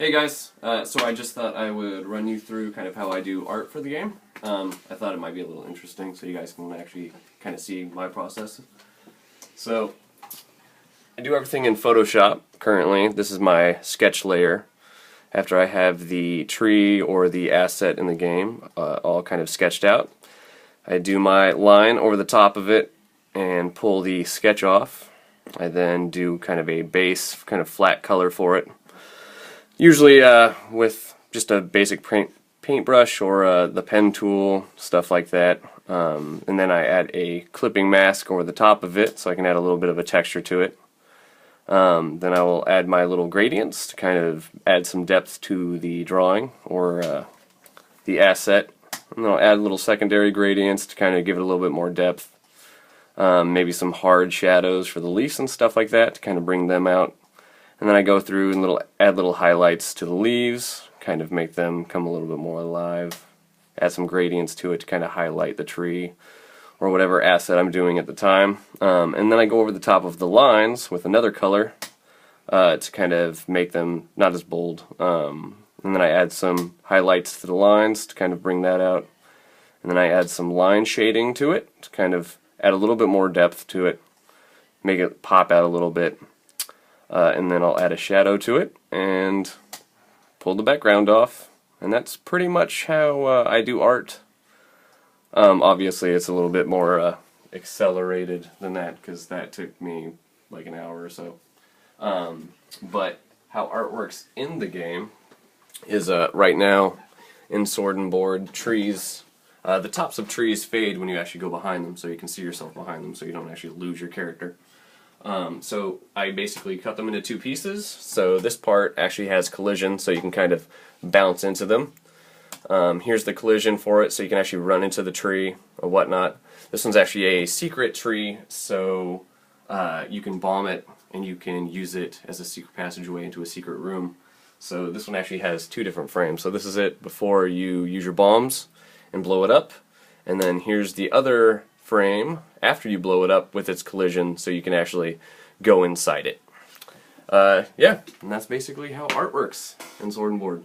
Hey guys, so I just thought I would run you through kind of how I do art for the game. I thought it might be a little interesting so you guys can actually kind of see my process. So, I do everything in Photoshop currently. This is my sketch layer. After I have the tree or the asset in the game all kind of sketched out, I do my line over the top of it and pull the sketch off. I then do kind of a base, kind of flat color for it. Usually with just a basic paintbrush or the pen tool, stuff like that. And then I add a clipping mask over the top of it so I can add a little bit of a texture to it. Then I will add my little gradients to kind of add some depth to the drawing or the asset. And then I'll add little secondary gradients to kind of give it a little bit more depth. Maybe some hard shadows for the leaves and stuff like that to kind of bring them out. And then I go through and add little highlights to the leaves, kind of make them come a little bit more alive. Add some gradients to it to kind of highlight the tree or whatever asset I'm doing at the time. And then I go over the top of the lines with another color to kind of make them not as bold. And then I add some highlights to the lines to kind of bring that out. And then I add some line shading to it to kind of add a little bit more depth to it, make it pop out a little bit. And then I'll add a shadow to it and pull the background off, and that's pretty much how I do art. Obviously it's a little bit more accelerated than that because that took me like an hour or so. But how art works in the game is right now in Sword and Board, trees, the tops of trees fade when you actually go behind them, so you can see yourself behind them so you don't actually lose your character. So I basically cut them into two pieces. So this part actually has collision, so you can kind of bounce into them. Here's the collision for it, so you can actually run into the tree or whatnot. This one's actually a secret tree, so you can bomb it and you can use it as a secret passageway into a secret room. So this one actually has two different frames. So this is it before you use your bombs and blow it up, and then here's the other frame after you blow it up with its collision, so you can actually go inside it. Yeah, and that's basically how art works in Sword and Board.